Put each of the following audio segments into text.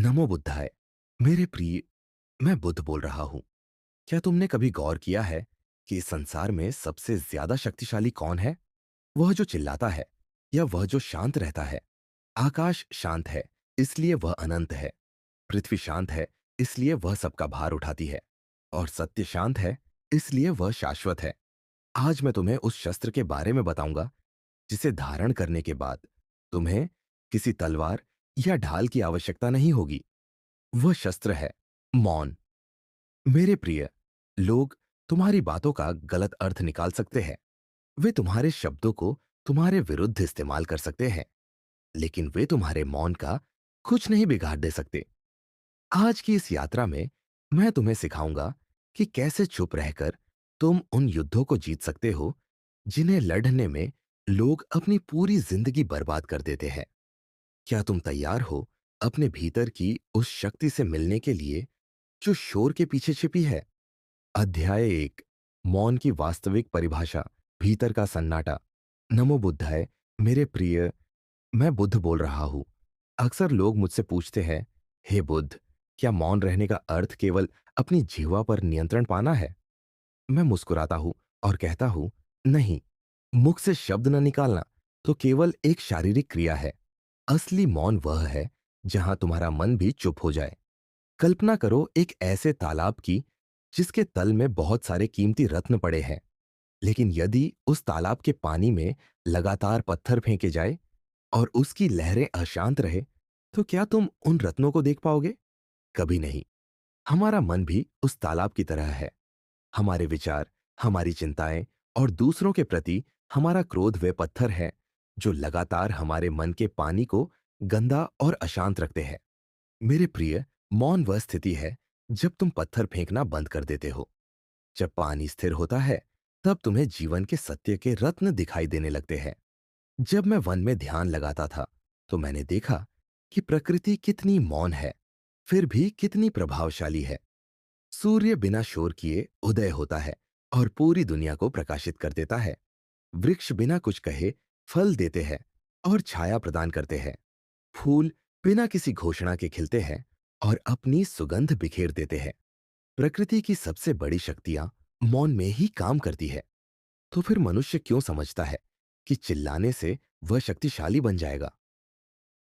नमो बुद्धाय। मेरे प्रिय, मैं बुद्ध बोल रहा हूं। क्या तुमने कभी गौर किया है कि इस संसार में सबसे ज्यादा शक्तिशाली कौन है? वह जो चिल्लाता है या वह जो शांत रहता है? आकाश शांत है, इसलिए वह अनंत है। पृथ्वी शांत है, इसलिए वह सबका भार उठाती है। और सत्य शांत है, इसलिए वह शाश्वत है। आज मैं तुम्हें उस शस्त्र के बारे में बताऊंगा जिसे धारण करने के बाद तुम्हें किसी तलवार या ढाल की आवश्यकता नहीं होगी। वह शस्त्र है मौन। मेरे प्रिय, लोग तुम्हारी बातों का गलत अर्थ निकाल सकते हैं। वे तुम्हारे शब्दों को तुम्हारे विरुद्ध इस्तेमाल कर सकते हैं, लेकिन वे तुम्हारे मौन का कुछ नहीं बिगाड़ दे सकते। आज की इस यात्रा में मैं तुम्हें सिखाऊंगा कि कैसे चुप रहकर तुम उन युद्धों को जीत सकते हो जिन्हें लड़ने में लोग अपनी पूरी जिंदगी बर्बाद कर देते हैं। क्या तुम तैयार हो अपने भीतर की उस शक्ति से मिलने के लिए जो शोर के पीछे छिपी है? अध्याय एक, मौन की वास्तविक परिभाषा, भीतर का सन्नाटा। नमो बुद्धाय। मेरे प्रिय, मैं बुद्ध बोल रहा हूं। अक्सर लोग मुझसे पूछते हैं, हे बुद्ध, क्या मौन रहने का अर्थ केवल अपनी जीवा पर नियंत्रण पाना है? मैं मुस्कुराता हूं और कहता हूं, नहीं। मुख से शब्द न निकालना तो केवल एक शारीरिक क्रिया है। असली मौन वह है जहां तुम्हारा मन भी चुप हो जाए। कल्पना करो एक ऐसे तालाब की जिसके तल में बहुत सारे कीमती रत्न पड़े हैं। लेकिन यदि उस तालाब के पानी में लगातार पत्थर फेंके जाए और उसकी लहरें अशांत रहे, तो क्या तुम उन रत्नों को देख पाओगे? कभी नहीं। हमारा मन भी उस तालाब की तरह है। हमारे विचार, हमारी चिंताएं और दूसरों के प्रति हमारा क्रोध वे पत्थर हैं जो लगातार हमारे मन के पानी को गंदा और अशांत रखते हैं। मेरे प्रिय, मौन वह स्थिति है जब तुम पत्थर फेंकना बंद कर देते हो। जब पानी स्थिर होता है, तब तुम्हें जीवन के सत्य के रत्न दिखाई देने लगते हैं। जब मैं वन में ध्यान लगाता था, तो मैंने देखा कि प्रकृति कितनी मौन है, फिर भी कितनी प्रभावशाली है। सूर्य बिना शोर किए उदय होता है और पूरी दुनिया को प्रकाशित कर देता है। वृक्ष बिना कुछ कहे फल देते हैं और छाया प्रदान करते हैं। फूल बिना किसी घोषणा के खिलते हैं और अपनी सुगंध बिखेर देते हैं। प्रकृति की सबसे बड़ी शक्तियां मौन में ही काम करती है। तो फिर मनुष्य क्यों समझता है कि चिल्लाने से वह शक्तिशाली बन जाएगा?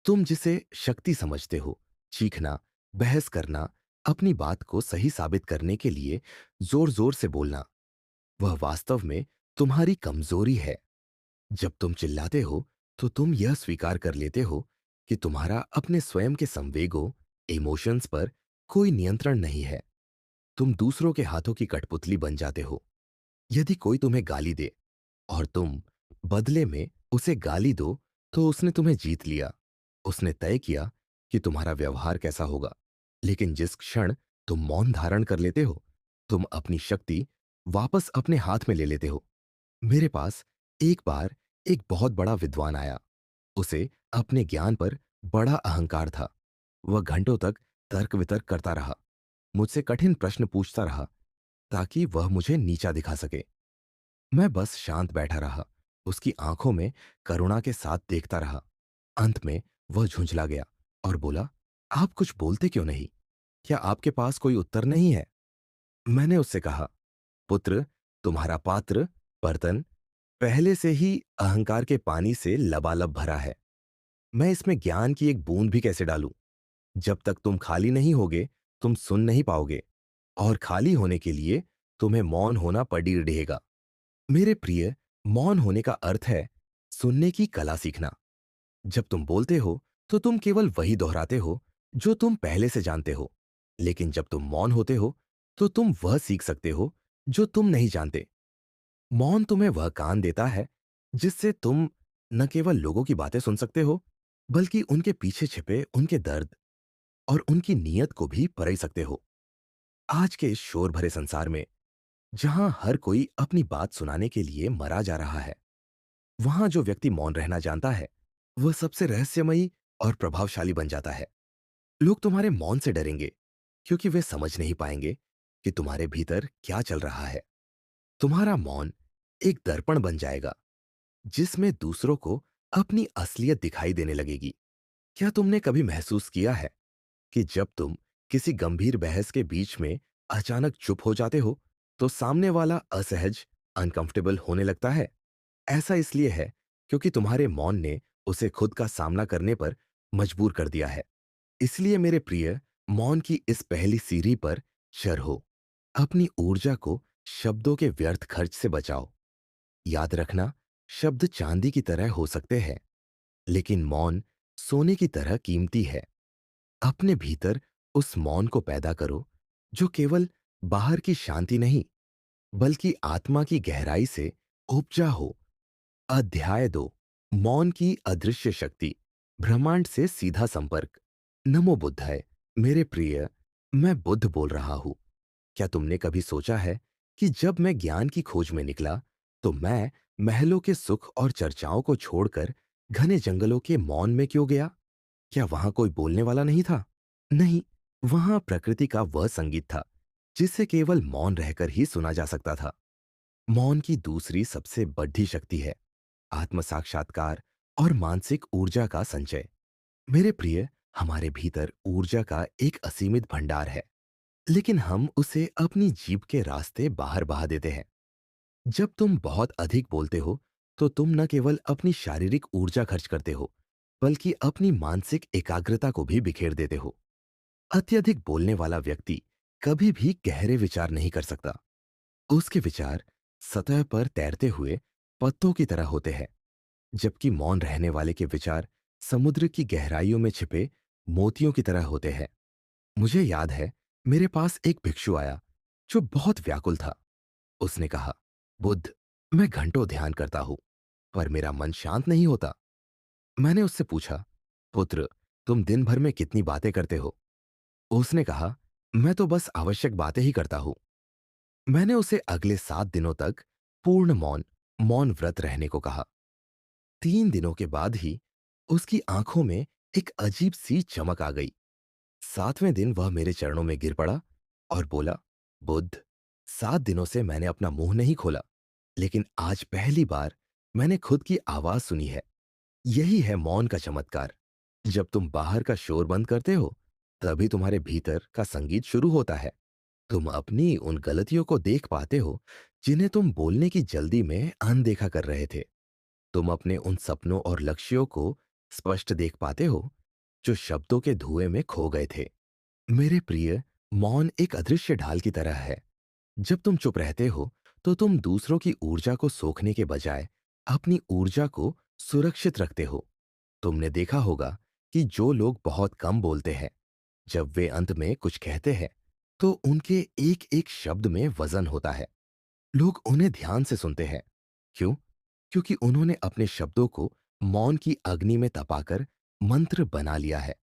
तुम जिसे शक्ति समझते हो, चीखना, बहस करना, अपनी बात को सही साबित करने के लिए जोर जोर से बोलना, वह वास्तव में तुम्हारी कमजोरी है। जब तुम चिल्लाते हो, तो तुम यह स्वीकार कर लेते हो कि तुम्हारा अपने स्वयं के संवेगों, इमोशंस पर कोई नियंत्रण नहीं है। तुम दूसरों के हाथों की कठपुतली बन जाते हो। यदि कोई तुम्हें गाली दे और तुम बदले में उसे गाली दो, तो उसने तुम्हें जीत लिया। उसने तय किया कि तुम्हारा व्यवहार कैसा होगा। लेकिन जिस क्षण तुम मौन धारण कर लेते हो, तुम अपनी शक्ति वापस अपने हाथ में ले लेते हो। मेरे पास एक बार एक बहुत बड़ा विद्वान आया। उसे अपने ज्ञान पर बड़ा अहंकार था। वह घंटों तक तर्क वितर्क करता रहा, मुझसे कठिन प्रश्न पूछता रहा ताकि वह मुझे नीचा दिखा सके। मैं बस शांत बैठा रहा, उसकी आंखों में करुणा के साथ देखता रहा। अंत में वह झुंझला गया और बोला, आप कुछ बोलते क्यों नहीं? क्या आपके पास कोई उत्तर नहीं है? मैंने उससे कहा, पुत्र, तुम्हारा पात्र, बर्तन, पहले से ही अहंकार के पानी से लबालब भरा है। मैं इसमें ज्ञान की एक बूंद भी कैसे डालूं? जब तक तुम खाली नहीं होगे, तुम सुन नहीं पाओगे। और खाली होने के लिए तुम्हें मौन होना पड़ी रहेगा। मेरे प्रिय, मौन होने का अर्थ है सुनने की कला सीखना। जब तुम बोलते हो, तो तुम केवल वही दोहराते हो जो तुम पहले से जानते हो। लेकिन जब तुम मौन होते हो, तो तुम वह सीख सकते हो जो तुम नहीं जानते। मौन तुम्हें वह कान देता है जिससे तुम न केवल लोगों की बातें सुन सकते हो, बल्कि उनके पीछे छिपे उनके दर्द और उनकी नीयत को भी परख सकते हो। आज के इस शोर भरे संसार में, जहां हर कोई अपनी बात सुनाने के लिए मरा जा रहा है, वहां जो व्यक्ति मौन रहना जानता है, वह सबसे रहस्यमयी और प्रभावशाली बन जाता है। लोग तुम्हारे मौन से डरेंगे क्योंकि वे समझ नहीं पाएंगे कि तुम्हारे भीतर क्या चल रहा है। तुम्हारा मौन एक दर्पण बन जाएगा जिसमें दूसरों को अपनी असलियत दिखाई देने लगेगी। क्या तुमने कभी महसूस किया है कि जब तुम किसी गंभीर बहस के बीच में अचानक चुप हो जाते हो, तो सामने वाला असहज, अनकंफर्टेबल होने लगता है। ऐसा इसलिए है क्योंकि तुम्हारे मौन ने उसे खुद का सामना करने पर मजबूर कर दिया है। इसलिए मेरे प्रिय, मौन की इस पहली सीढ़ी पर चढ़ो। अपनी ऊर्जा को शब्दों के व्यर्थ खर्च से बचाओ। याद रखना, शब्द चांदी की तरह हो सकते हैं, लेकिन मौन सोने की तरह कीमती है। अपने भीतर उस मौन को पैदा करो जो केवल बाहर की शांति नहीं, बल्कि आत्मा की गहराई से उपजा हो। अध्याय 2, मौन की अदृश्य शक्ति, ब्रह्मांड से सीधा संपर्क। नमो बुद्धाय। मेरे प्रिय, मैं बुद्ध बोल रहा हूं। क्या तुमने कभी सोचा है कि जब मैं ज्ञान की खोज में निकला, तो मैं महलों के सुख और चर्चाओं को छोड़कर घने जंगलों के मौन में क्यों गया? क्या वहां कोई बोलने वाला नहीं था? नहीं, वहां प्रकृति का वह संगीत था जिसे केवल मौन रहकर ही सुना जा सकता था। मौन की दूसरी सबसे बड़ी शक्ति है आत्म साक्षात्कार और मानसिक ऊर्जा का संचय। मेरे प्रिय, हमारे भीतर ऊर्जा का एक असीमित भंडार है, लेकिन हम उसे अपनी जीभ के रास्ते बाहर बहा देते हैं। जब तुम बहुत अधिक बोलते हो, तो तुम न केवल अपनी शारीरिक ऊर्जा खर्च करते हो, बल्कि अपनी मानसिक एकाग्रता को भी बिखेर देते हो। अत्यधिक बोलने वाला व्यक्ति कभी भी गहरे विचार नहीं कर सकता। उसके विचार सतह पर तैरते हुए पत्तों की तरह होते हैं, जबकि मौन रहने वाले के विचार समुद्र की गहराइयों में छिपे मोतियों की तरह होते हैं। मुझे याद है, मेरे पास एक भिक्षु आया जो बहुत व्याकुल था। उसने कहा, बुद्ध, मैं घंटों ध्यान करता हूं, पर मेरा मन शांत नहीं होता। मैंने उससे पूछा, पुत्र, तुम दिन भर में कितनी बातें करते हो? उसने कहा, मैं तो बस आवश्यक बातें ही करता हूं। मैंने उसे अगले 7 दिनों तक पूर्ण मौन, मौन व्रत रहने को कहा। 3 दिनों के बाद ही उसकी आंखों में एक अजीब सी चमक आ गई। 7वें दिन वह मेरे चरणों में गिर पड़ा और बोला, बुद्ध, 7 दिनों से मैंने अपना मुंह नहीं खोला, लेकिन आज पहली बार मैंने खुद की आवाज सुनी है। यही है मौन का चमत्कार। जब तुम बाहर का शोर बंद करते हो, तभी तुम्हारे भीतर का संगीत शुरू होता है। तुम अपनी उन गलतियों को देख पाते हो जिन्हें तुम बोलने की जल्दी में अनदेखा कर रहे थे। तुम अपने उन सपनों और लक्ष्यों को स्पष्ट देख पाते हो जो शब्दों के धुएं में खो गए थे। मेरे प्रिय, मौन एक अदृश्य ढाल की तरह है। जब तुम चुप रहते हो, तो तुम दूसरों की ऊर्जा को सोखने के बजाय अपनी ऊर्जा को सुरक्षित रखते हो। तुमने देखा होगा कि जो लोग बहुत कम बोलते हैं, जब वे अंत में कुछ कहते हैं, तो उनके एक एक शब्द में वजन होता है। लोग उन्हें ध्यान से सुनते हैं। क्यों? क्योंकि उन्होंने अपने शब्दों को मौन की अग्नि में तपाकर मंत्र बना लिया है।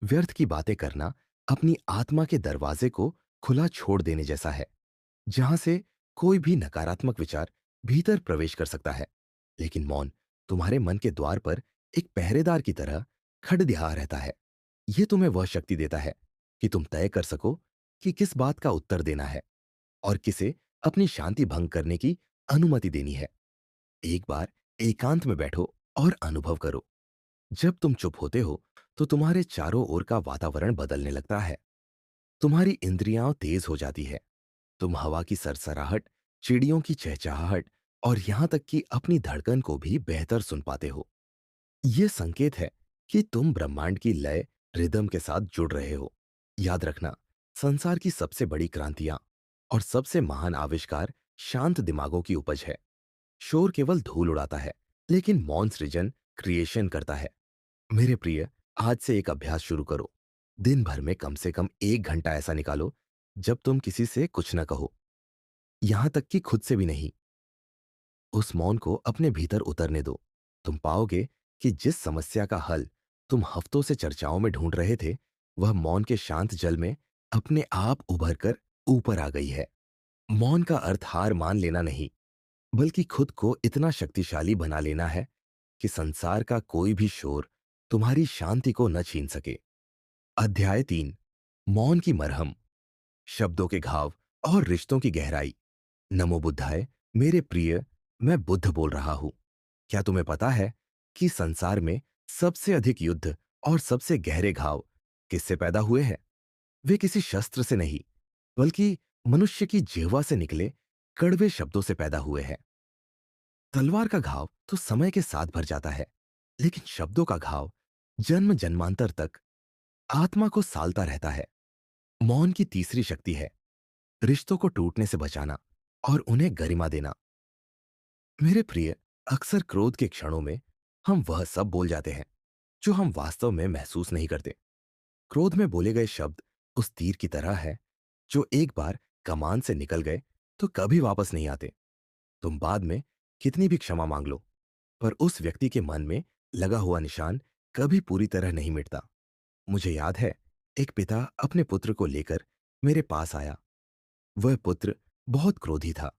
व्यर्थ की बातें करना अपनी आत्मा के दरवाजे को खुला छोड़ देने जैसा है, जहां से कोई भी नकारात्मक विचार भीतर प्रवेश कर सकता है। लेकिन मौन तुम्हारे मन के द्वार पर एक पहरेदार की तरह खड़दिहा रहता है। यह तुम्हें वह शक्ति देता है कि तुम तय कर सको कि किस बात का उत्तर देना है और किसे अपनी शांति भंग करने की अनुमति देनी है। एक बार एकांत में बैठो और अनुभव करो। जब तुम चुप होते हो, तो तुम्हारे चारों ओर का वातावरण बदलने लगता है। तुम्हारी इंद्रियां तेज हो जाती है। तुम हवा की सरसराहट, चिड़ियों की चहचहाहट और यहां तक कि अपनी धड़कन को भी बेहतर सुन पाते हो। यह संकेत है कि तुम ब्रह्मांड की लय, रिदम के साथ जुड़ रहे हो। याद रखना, संसार की सबसे बड़ी क्रांतियां और सबसे महान आविष्कार शांत दिमागों की उपज है। शोर केवल धूल उड़ाता है, लेकिन मौन सृजन, क्रिएशन करता है। मेरे प्रिय, आज से एक अभ्यास शुरू करो। दिन भर में कम से कम 1 घंटा ऐसा निकालो जब तुम किसी से कुछ न कहो, यहां तक कि खुद से भी नहीं। उस मौन को अपने भीतर उतरने दो। तुम पाओगे कि जिस समस्या का हल तुम हफ्तों से चर्चाओं में ढूंढ रहे थे, वह मौन के शांत जल में अपने आप उभर कर ऊपर आ गई है। मौन का अर्थ हार मान लेना नहीं, बल्कि खुद को इतना शक्तिशाली बना लेना है कि संसार का कोई भी शोर तुम्हारी शांति को न छीन सके। अध्याय 3, मौन की मरहम, शब्दों के घाव और रिश्तों की गहराई। नमो बुद्धाय। मेरे प्रिय, मैं बुद्ध बोल रहा हूं। क्या तुम्हें पता है कि संसार में सबसे अधिक युद्ध और सबसे गहरे घाव किससे पैदा हुए हैं? वे किसी शस्त्र से नहीं, बल्कि मनुष्य की जिह्वा से निकले कड़वे शब्दों से पैदा हुए हैं। तलवार का घाव तो समय के साथ भर जाता है, लेकिन शब्दों का घाव जन्म जन्मांतर तक आत्मा को सालता रहता है। मौन की तीसरी शक्ति है रिश्तों को टूटने से बचाना और उन्हें गरिमा देना। मेरे प्रिय, अक्सर क्रोध के क्षणों में हम वह सब बोल जाते हैं जो हम वास्तव में महसूस नहीं करते। क्रोध में बोले गए शब्द उस तीर की तरह है जो एक बार कमान से निकल गए तो कभी वापस नहीं आते। तुम बाद में कितनी भी क्षमा मांग लो, पर उस व्यक्ति के मन में लगा हुआ निशान कभी पूरी तरह नहीं मिटता। मुझे याद है, एक पिता अपने पुत्र को लेकर मेरे पास आया। वह पुत्र बहुत क्रोधी था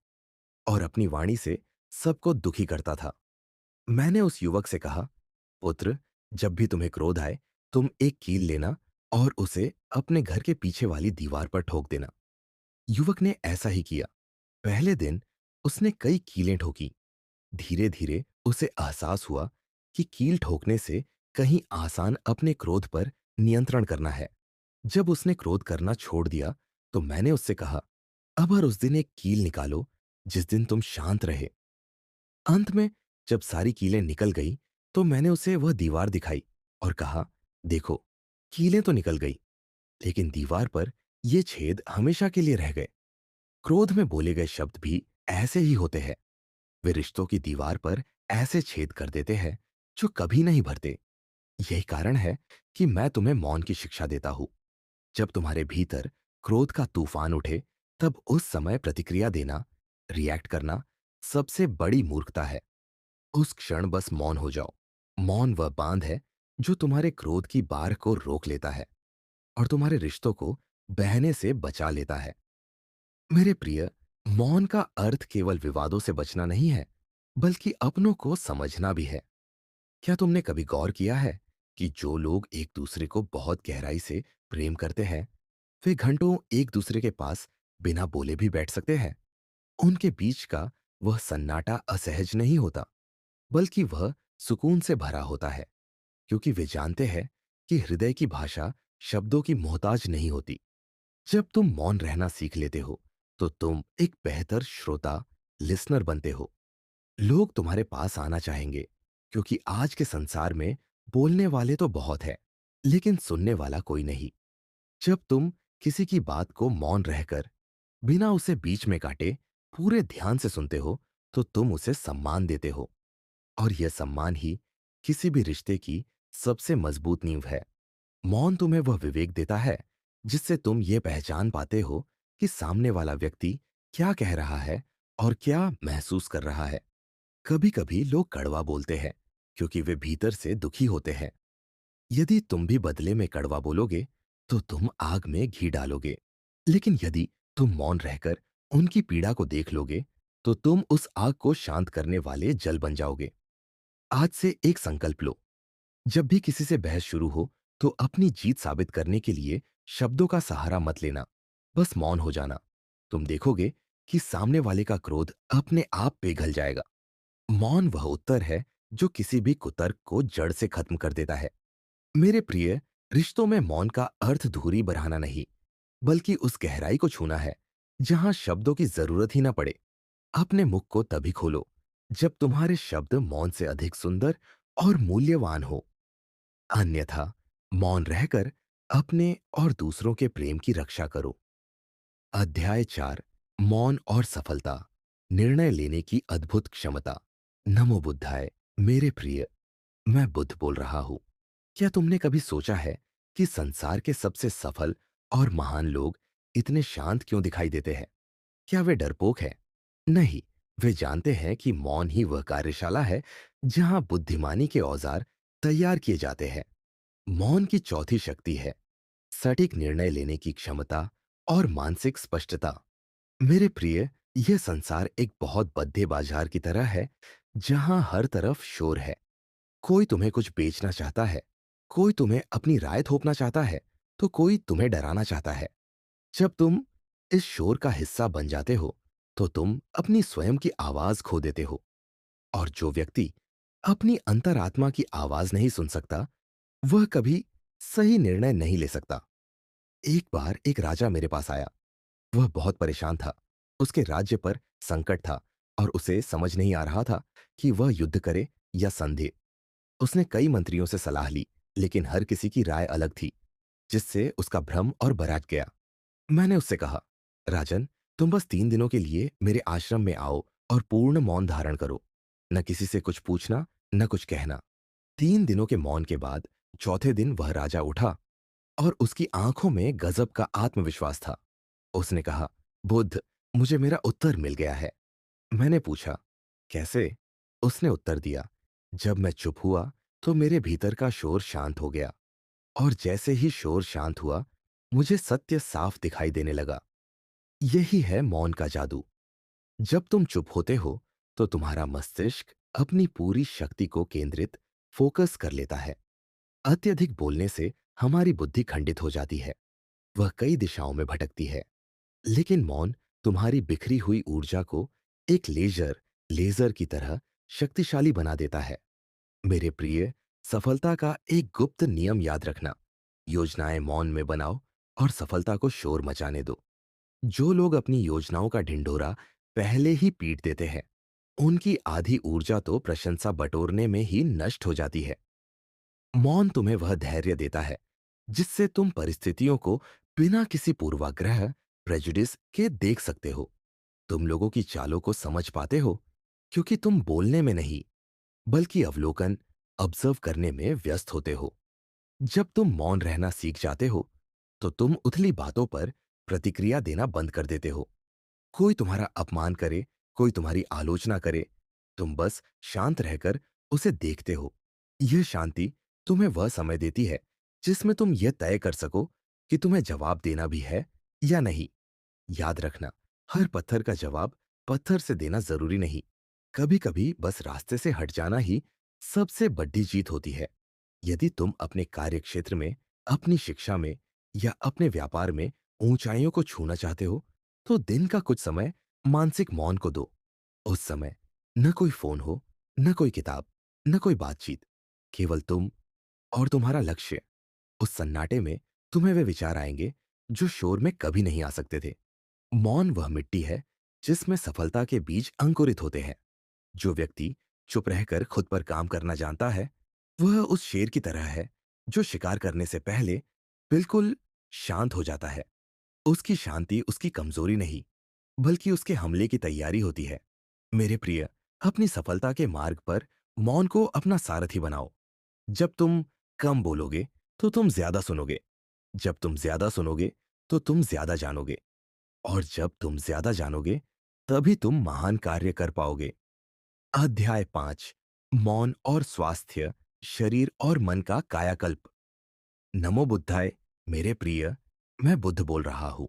और अपनी वाणी से सबको दुखी करता था। मैंने उस युवक से कहा, पुत्र, जब भी तुम्हें क्रोध आए, तुम एक कील लेना और उसे अपने घर के पीछे वाली दीवार पर ठोक देना। युवक ने ऐसा ही किया। पहले दिन उसने कई कीलें ठोकी। धीरे धीरे उसे एहसास हुआ कि कील ठोकने से कहीं आसान अपने क्रोध पर नियंत्रण करना है। जब उसने क्रोध करना छोड़ दिया, तो मैंने उससे कहा, अब हर उस दिन एक कील निकालो जिस दिन तुम शांत रहे। अंत में जब सारी कीलें निकल गई, तो मैंने उसे वह दीवार दिखाई और कहा, देखो, कीलें तो निकल गई, लेकिन दीवार पर ये छेद हमेशा के लिए रह गए। क्रोध में बोले गए शब्द भी ऐसे ही होते हैं। वे रिश्तों की दीवार पर ऐसे छेद कर देते हैं जो कभी नहीं भरते। यही कारण है कि मैं तुम्हें मौन की शिक्षा देता हूं। जब तुम्हारे भीतर क्रोध का तूफान उठे, तब उस समय प्रतिक्रिया देना, रिएक्ट करना सबसे बड़ी मूर्खता है। उस क्षण बस मौन हो जाओ। मौन वह बांध है जो तुम्हारे क्रोध की बाढ़ को रोक लेता है और तुम्हारे रिश्तों को बहने से बचा लेता है। मेरे प्रिय, मौन का अर्थ केवल विवादों से बचना नहीं है, बल्कि अपनों को समझना भी है। क्या तुमने कभी गौर किया है कि जो लोग एक दूसरे को बहुत गहराई से प्रेम करते हैं, वे घंटों एक दूसरे के पास बिना बोले भी बैठ सकते हैं? उनके बीच का वह सन्नाटा असहज नहीं होता, बल्कि वह सुकून से भरा होता है, क्योंकि वे जानते हैं कि हृदय की भाषा शब्दों की मोहताज नहीं होती। जब तुम मौन रहना सीख लेते हो, तो तुम एक बेहतर श्रोता, लिसनर बनते हो। लोग तुम्हारे पास आना चाहेंगे, क्योंकि आज के संसार में बोलने वाले तो बहुत हैं, लेकिन सुनने वाला कोई नहीं। जब तुम किसी की बात को मौन रहकर, बिना उसे बीच में काटे, पूरे ध्यान से सुनते हो, तो तुम उसे सम्मान देते हो। और यह सम्मान ही किसी भी रिश्ते की सबसे मजबूत नींव है। मौन तुम्हें वह विवेक देता है जिससे तुम ये पहचान पाते हो कि सामने वाला व्यक्ति क्या कह रहा है और क्या महसूस कर रहा है। कभी कभी लोग कड़वा बोलते हैं क्योंकि वे भीतर से दुखी होते हैं। यदि तुम भी बदले में कड़वा बोलोगे, तो तुम आग में घी डालोगे। लेकिन यदि तुम मौन रहकर उनकी पीड़ा को देख लोगे, तो तुम उस आग को शांत करने वाले जल बन जाओगे। आज से एक संकल्प लो, जब भी किसी से बहस शुरू हो, तो अपनी जीत साबित करने के लिए शब्दों का सहारा मत लेना, बस मौन हो जाना। तुम देखोगे कि सामने वाले का क्रोध अपने आप पिघल जाएगा। मौन वह उत्तर है जो किसी भी कुतर्क को जड़ से खत्म कर देता है। मेरे प्रिय, रिश्तों में मौन का अर्थ दूरी बढ़ाना नहीं, बल्कि उस गहराई को छूना है जहां शब्दों की जरूरत ही ना पड़े। अपने मुख को तभी खोलो जब तुम्हारे शब्द मौन से अधिक सुंदर और मूल्यवान हो। अन्यथा मौन रहकर अपने और दूसरों के प्रेम की रक्षा करो। अध्याय 4, मौन और सफलता, निर्णय लेने की अद्भुत क्षमता। नमो बुद्धाय। मेरे प्रिय, मैं बुद्ध बोल रहा हूं। क्या तुमने कभी सोचा है कि संसार के सबसे सफल और महान लोग इतने शांत क्यों दिखाई देते हैं? क्या वे डरपोक हैं? नहीं, वे जानते हैं कि मौन ही वह कार्यशाला है जहां बुद्धिमानी के औजार तैयार किए जाते हैं। मौन की चौथी शक्ति है सटीक निर्णय लेने की क्षमता और मानसिक स्पष्टता। मेरे प्रिय, यह संसार एक बहुत बद्दे बाजार की तरह है जहां हर तरफ शोर है। कोई तुम्हें कुछ बेचना चाहता है, कोई तुम्हें अपनी राय थोपना चाहता है, तो कोई तुम्हें डराना चाहता है। जब तुम इस शोर का हिस्सा बन जाते हो, तो तुम अपनी स्वयं की आवाज खो देते हो। और जो व्यक्ति अपनी अंतरात्मा की आवाज नहीं सुन सकता, वह कभी सही निर्णय नहीं ले सकता। एक बार एक राजा मेरे पास आया। वह बहुत परेशान था। उसके राज्य पर संकट था और उसे समझ नहीं आ रहा था कि वह युद्ध करे या संधे। उसने कई मंत्रियों से सलाह ली, लेकिन हर किसी की राय अलग थी, जिससे उसका भ्रम और बरट गया। मैंने उससे कहा, राजन, तुम बस 3 दिनों के लिए मेरे आश्रम में आओ और पूर्ण मौन धारण करो। न किसी से कुछ पूछना, न कुछ कहना। 3 दिनों के मौन के बाद चौथे दिन वह राजा उठा और उसकी आंखों में गजब का आत्मविश्वास था। उसने कहा, बुद्ध, मुझे मेरा उत्तर मिल गया है। मैंने पूछा, कैसे? उसने उत्तर दिया, जब मैं चुप हुआ तो मेरे भीतर का शोर शांत हो गया, और जैसे ही शोर शांत हुआ, मुझे सत्य साफ दिखाई देने लगा। यही है मौन का जादू। जब तुम चुप होते हो तो तुम्हारा मस्तिष्क अपनी पूरी शक्ति को केंद्रित, फोकस कर लेता है। अत्यधिक बोलने से हमारी बुद्धि खंडित हो जाती है, वह कई दिशाओं में भटकती है। लेकिन मौन तुम्हारी बिखरी हुई ऊर्जा को एक लेजर लेजर की तरह शक्तिशाली बना देता है। मेरे प्रिय, सफलता का एक गुप्त नियम याद रखना। योजनाएं मौन में बनाओ और सफलता को शोर मचाने दो। जो लोग अपनी योजनाओं का ढिंढोरा पहले ही पीट देते हैं, उनकी आधी ऊर्जा तो प्रशंसा बटोरने में ही नष्ट हो जाती है। मौन तुम्हें वह धैर्य देता है जिससे तुम परिस्थितियों को बिना किसी पूर्वाग्रह, प्रेजुडिस के देख सकते हो। तुम लोगों की चालों को समझ पाते हो, क्योंकि तुम बोलने में नहीं, बल्कि अवलोकन, ऑब्जर्व करने में व्यस्त होते हो। जब तुम मौन रहना सीख जाते हो, तो तुम उथली बातों पर प्रतिक्रिया देना बंद कर देते हो। कोई तुम्हारा अपमान करे, कोई तुम्हारी आलोचना करे, तुम बस शांत रहकर उसे देखते हो। यह शांति तुम्हें वह समय देती है जिसमें तुम यह तय कर सको कि तुम्हें जवाब देना भी है या नहीं। याद रखना, हर पत्थर का जवाब पत्थर से देना जरूरी नहीं। कभी कभी बस रास्ते से हट जाना ही सबसे बड़ी जीत होती है। यदि तुम अपने कार्य क्षेत्र में, अपनी शिक्षा में या अपने व्यापार में ऊंचाइयों को छूना चाहते हो, तो दिन का कुछ समय मानसिक मौन को दो। उस समय न कोई फोन हो, न कोई किताब, न कोई बातचीत, केवल तुम और तुम्हारा लक्ष्य। उस सन्नाटे में तुम्हें वे विचार आएंगे जो शोर में कभी नहीं आ सकते थे। मौन वह मिट्टी है जिसमें सफलता के बीज अंकुरित होते हैं। जो व्यक्ति चुप रहकर खुद पर काम करना जानता है, वह उस शेर की तरह है जो शिकार करने से पहले बिल्कुल शांत हो जाता है। उसकी शांति उसकी कमजोरी नहीं, बल्कि उसके हमले की तैयारी होती है। मेरे प्रिय, अपनी सफलता के मार्ग पर मौन को अपना सारथी बनाओ। जब तुम कम बोलोगे तो तुम ज्यादा सुनोगे। जब तुम ज्यादा सुनोगे तो तुम ज्यादा जानोगे। और जब तुम ज्यादा जानोगे, तभी तुम महान कार्य कर पाओगे। अध्याय 5, मौन और स्वास्थ्य, शरीर और मन का कायाकल्प। नमो बुद्धाय। मेरे प्रिय, मैं बुद्ध बोल रहा हूं।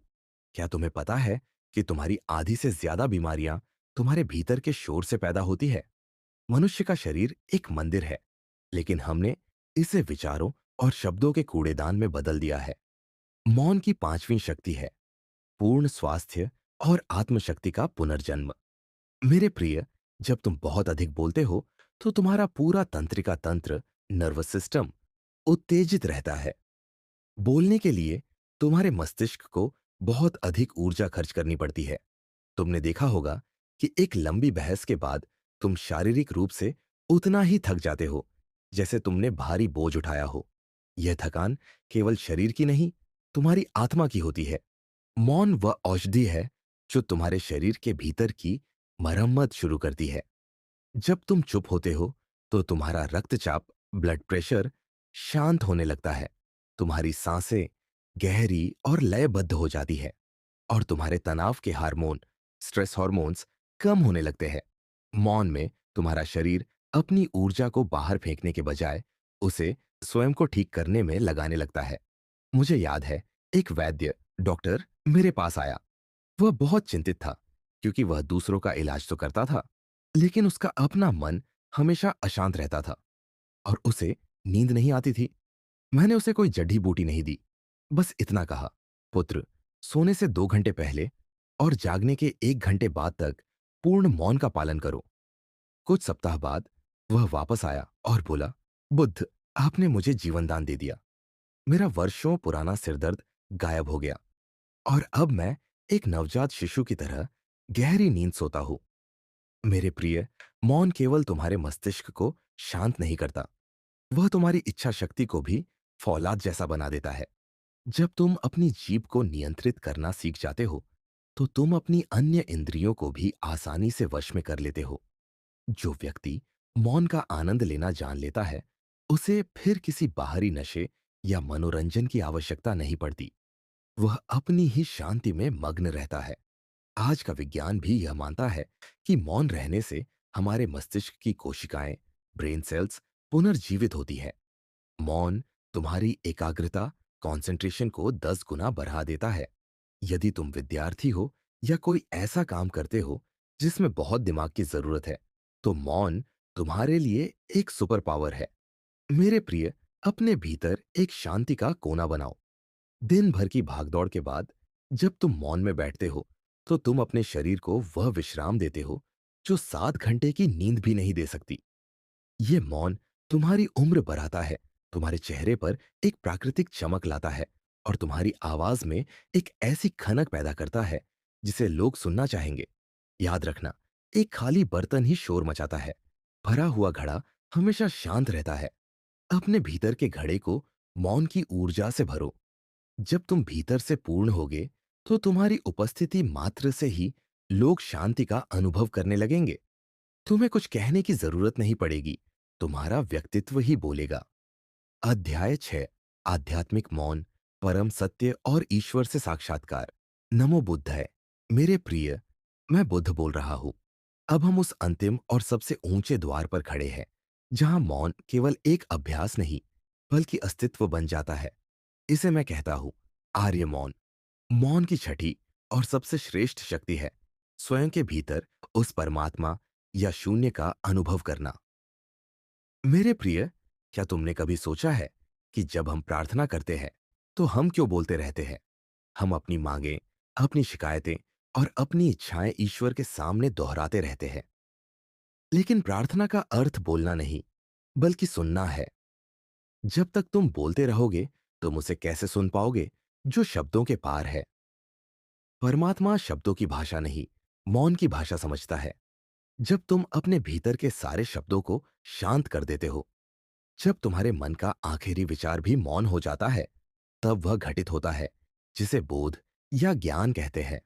क्या तुम्हें पता है कि तुम्हारी आधी से ज्यादा बीमारियां तुम्हारे भीतर के शोर से पैदा होती है? मनुष्य का शरीर एक मंदिर है, लेकिन हमने इसे विचारों और शब्दों के कूड़ेदान में बदल दिया है। मौन की पांचवी शक्ति है पूर्ण स्वास्थ्य और आत्मशक्ति का पुनर्जन्म। मेरे प्रिय, जब तुम बहुत अधिक बोलते हो तो तुम्हारा पूरा तंत्रिका तंत्र, नर्वस सिस्टम उत्तेजित रहता है। बोलने के लिए तुम्हारे मस्तिष्क को बहुत अधिक ऊर्जा खर्च करनी पड़ती है। तुमने देखा होगा कि एक लंबी बहस के बाद तुम शारीरिक रूप से उतना ही थक जाते हो जैसे तुमने भारी बोझ उठाया हो। यह थकान केवल शरीर की नहीं, तुम्हारी आत्मा की होती है। मौन वह औषधि है जो तुम्हारे शरीर के भीतर की मरम्मत शुरू करती है। जब तुम चुप होते हो तो तुम्हारा रक्तचाप, ब्लड प्रेशर शांत होने लगता है। तुम्हारी सांसें गहरी और लयबद्ध हो जाती है और तुम्हारे तनाव के हार्मोन, स्ट्रेस हार्मोन्स कम होने लगते हैं। मौन में तुम्हारा शरीर अपनी ऊर्जा को बाहर फेंकने के बजाय उसे स्वयं को ठीक करने में लगाने लगता है। मुझे याद है, एक वैद्य डॉक्टर मेरे पास आया। वह बहुत चिंतित था, क्योंकि वह दूसरों का इलाज तो करता था, लेकिन उसका अपना मन हमेशा अशांत रहता था और उसे नींद नहीं आती थी। मैंने उसे कोई जड़ी बूटी नहीं दी, बस इतना कहा, पुत्र, सोने से 2 घंटे पहले और जागने के 1 घंटे बाद तक पूर्ण मौन का पालन करो। कुछ सप्ताह बाद वह वापस आया और बोला, बुद्ध, आपने मुझे जीवन दान दे दिया। मेरा वर्षों पुराना सिरदर्द गायब हो गया और अब मैं एक नवजात शिशु की तरह गहरी नींद सोता हूं। मेरे प्रिय, मौन केवल तुम्हारे मस्तिष्क को शांत नहीं करता, वह तुम्हारी इच्छा शक्ति को भी फौलाद जैसा बना देता है। जब तुम अपनी जीभ को नियंत्रित करना सीख जाते हो, तो तुम अपनी अन्य इंद्रियों को भी आसानी से वश में कर लेते हो। जो व्यक्ति मौन का आनंद लेना जान लेता है, उसे फिर किसी बाहरी नशे या मनोरंजन की आवश्यकता नहीं पड़ती। वह अपनी ही शांति में मग्न रहता है। आज का विज्ञान भी यह मानता है कि मौन रहने से हमारे मस्तिष्क की कोशिकाएं, ब्रेन सेल्स पुनर्जीवित होती है। मौन तुम्हारी एकाग्रता, कंसंट्रेशन को 10 गुना बढ़ा देता है। यदि तुम विद्यार्थी हो या कोई ऐसा काम करते हो जिसमें बहुत दिमाग की जरूरत है, तो मौन तुम्हारे लिए एक सुपर पावर है। मेरे प्रिय, अपने भीतर एक शांति का कोना बनाओ। दिन भर की भागदौड़ के बाद जब तुम मौन में बैठते हो, तो तुम अपने शरीर को वह विश्राम देते हो जो 7 घंटे की नींद भी नहीं दे सकती। ये मौन तुम्हारी उम्र बढ़ाता है, तुम्हारे चेहरे पर एक प्राकृतिक चमक लाता है और तुम्हारी आवाज में एक ऐसी खनक पैदा करता है जिसे लोग सुनना चाहेंगे। याद रखना, एक खाली बर्तन ही शोर मचाता है, भरा हुआ घड़ा हमेशा शांत रहता है। अपने भीतर के घड़े को मौन की ऊर्जा से भरो। जब तुम भीतर से पूर्ण होगे, तो तुम्हारी उपस्थिति मात्र से ही लोग शांति का अनुभव करने लगेंगे। तुम्हें कुछ कहने की जरूरत नहीं पड़ेगी, तुम्हारा व्यक्तित्व ही बोलेगा। अध्याय 6, आध्यात्मिक मौन, परम सत्य और ईश्वर से साक्षात्कार। नमो बुद्धाय। मेरे प्रिय, मैं बुद्ध बोल रहा हूं। अब हम उस अंतिम और सबसे ऊंचे द्वार पर खड़े हैं, जहां मौन केवल एक अभ्यास नहीं, बल्कि अस्तित्व बन जाता है। इसे मैं कहता हूं आर्य मौन। मौन की छठी और सबसे श्रेष्ठ शक्ति है स्वयं के भीतर उस परमात्मा या शून्य का अनुभव करना। मेरे प्रिय, क्या तुमने कभी सोचा है कि जब हम प्रार्थना करते हैं, तो हम क्यों बोलते रहते हैं? हम अपनी मांगें, अपनी शिकायतें और अपनी इच्छाएं ईश्वर के सामने दोहराते रहते हैं। लेकिन प्रार्थना का अर्थ बोलना नहीं, बल्कि सुनना है। जब तक तुम बोलते रहोगे, तुम उसे कैसे सुन पाओगे जो शब्दों के पार है? परमात्मा शब्दों की भाषा नहीं, मौन की भाषा समझता है। जब तुम अपने भीतर के सारे शब्दों को शांत कर देते हो, जब तुम्हारे मन का आखिरी विचार भी मौन हो जाता है, तब वह घटित होता है जिसे बोध या ज्ञान कहते हैं।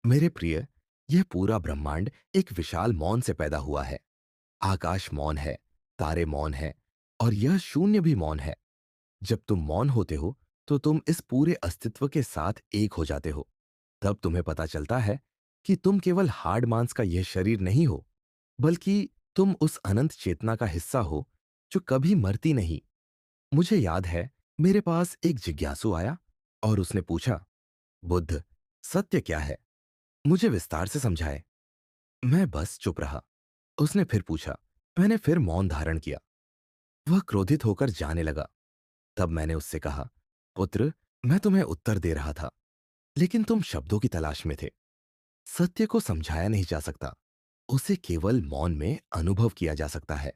मेरे प्रिय, यह पूरा ब्रह्मांड एक विशाल मौन से पैदा हुआ है। आकाश मौन है, तारे मौन है और यह शून्य भी मौन है। जब तुम मौन होते हो, तो तुम इस पूरे अस्तित्व के साथ एक हो जाते हो। तब तुम्हें पता चलता है कि तुम केवल हाड़ मांस का यह शरीर नहीं हो, बल्कि तुम उस अनंत चेतना का हिस्सा हो जो कभी मरती नहीं। मुझे याद है, मेरे पास एक जिज्ञासु आया और उसने पूछा, बुद्ध, सत्य क्या है? मुझे विस्तार से समझाए। मैं बस चुप रहा। उसने फिर पूछा। मैंने फिर मौन धारण किया। वह क्रोधित होकर जाने लगा। तब मैंने उससे कहा, पुत्र, मैं तुम्हें उत्तर दे रहा था, लेकिन तुम शब्दों की तलाश में थे। सत्य को समझाया नहीं जा सकता, उसे केवल मौन में अनुभव किया जा सकता है।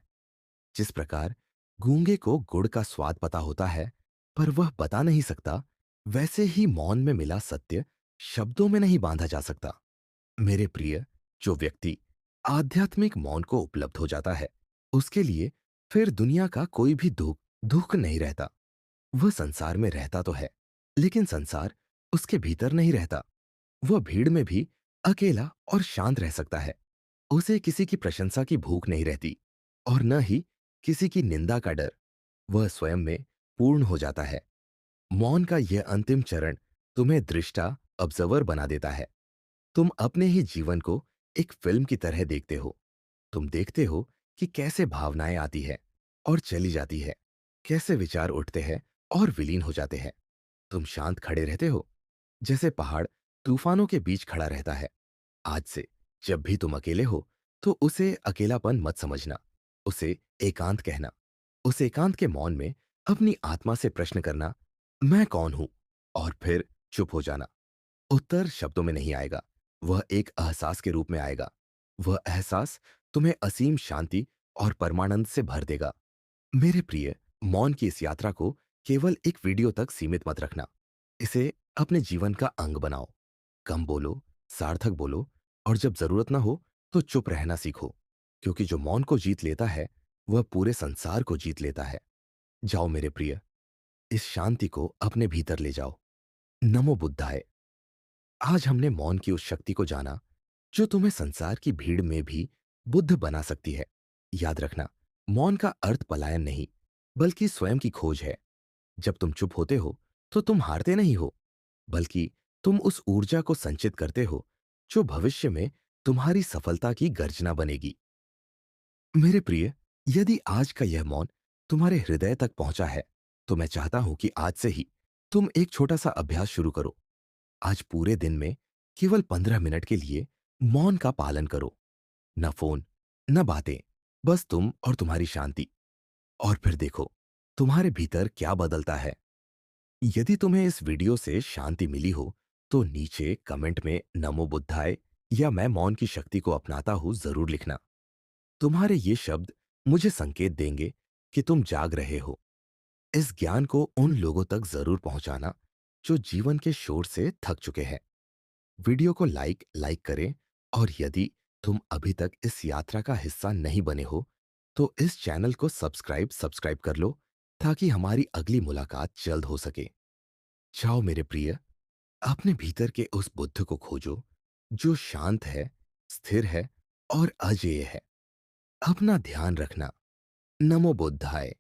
जिस प्रकार गूंगे को गुड़ का स्वाद पता होता है, पर वह बता नहीं सकता, वैसे ही मौन में मिला सत्य शब्दों में नहीं बांधा जा सकता। मेरे प्रिय, जो व्यक्ति आध्यात्मिक मौन को उपलब्ध हो जाता है, उसके लिए फिर दुनिया का कोई भी दुख दुख नहीं रहता। वह संसार में रहता तो है, लेकिन संसार उसके भीतर नहीं रहता। वह भीड़ में भी अकेला और शांत रह सकता है। उसे किसी की प्रशंसा की भूख नहीं रहती और न ही किसी की निंदा का डर। वह स्वयं में पूर्ण हो जाता है। मौन का यह अंतिम चरण तुम्हें दृष्टा, ऑब्जर्वर बना देता है। तुम अपने ही जीवन को एक फिल्म की तरह देखते हो। तुम देखते हो कि कैसे भावनाएं आती है और चली जाती है, कैसे विचार उठते हैं और विलीन हो जाते हैं। तुम शांत खड़े रहते हो, जैसे पहाड़ तूफानों के बीच खड़ा रहता है। आज से जब भी तुम अकेले हो, तो उसे अकेलापन मत समझना, उसे एकांत कहना। उस एकांत के मौन में अपनी आत्मा से प्रश्न करना, मैं कौन हूं? और फिर चुप हो जाना। उत्तर शब्दों में नहीं आएगा, वह एक एहसास के रूप में आएगा। वह एहसास तुम्हें असीम शांति और परमानंद से भर देगा। मेरे प्रिय, मौन की इस यात्रा को केवल एक वीडियो तक सीमित मत रखना। इसे अपने जीवन का अंग बनाओ। कम बोलो, सार्थक बोलो, और जब जरूरत ना हो तो चुप रहना सीखो। क्योंकि जो मौन को जीत लेता है, वह पूरे संसार को जीत लेता है। जाओ मेरे प्रिय, इस शांति को अपने भीतर ले जाओ। नमो बुद्धाय। आज हमने मौन की उस शक्ति को जाना जो तुम्हें संसार की भीड़ में भी बुद्ध बना सकती है। याद रखना, मौन का अर्थ पलायन नहीं, बल्कि स्वयं की खोज है। जब तुम चुप होते हो तो तुम हारते नहीं हो, बल्कि तुम उस ऊर्जा को संचित करते हो जो भविष्य में तुम्हारी सफलता की गर्जना बनेगी। मेरे प्रिय, यदि आज का यह मौन तुम्हारे हृदय तक पहुंचा है, तो मैं चाहता हूं कि आज से ही तुम एक छोटा सा अभ्यास शुरू करो। आज पूरे दिन में केवल 15 मिनट के लिए मौन का पालन करो। न फोन, न बातें, बस तुम और तुम्हारी शांति। और फिर देखो तुम्हारे भीतर क्या बदलता है। यदि तुम्हें इस वीडियो से शांति मिली हो, तो नीचे कमेंट में नमो बुद्धाय या मैं मौन की शक्ति को अपनाता हूं जरूर लिखना। तुम्हारे ये शब्द मुझे संकेत देंगे कि तुम जाग रहे हो। इस ज्ञान को उन लोगों तक जरूर पहुंचाना जो जीवन के शोर से थक चुके हैं। वीडियो को लाइक लाइक करें, और यदि तुम अभी तक इस यात्रा का हिस्सा नहीं बने हो, तो इस चैनल को सब्सक्राइब सब्सक्राइब कर लो, ताकि हमारी अगली मुलाकात जल्द हो सके। जाओ मेरे प्रिय, अपने भीतर के उस बुद्ध को खोजो जो शांत है, स्थिर है और अजेय है। अपना ध्यान रखना। नमो बुद्धाय।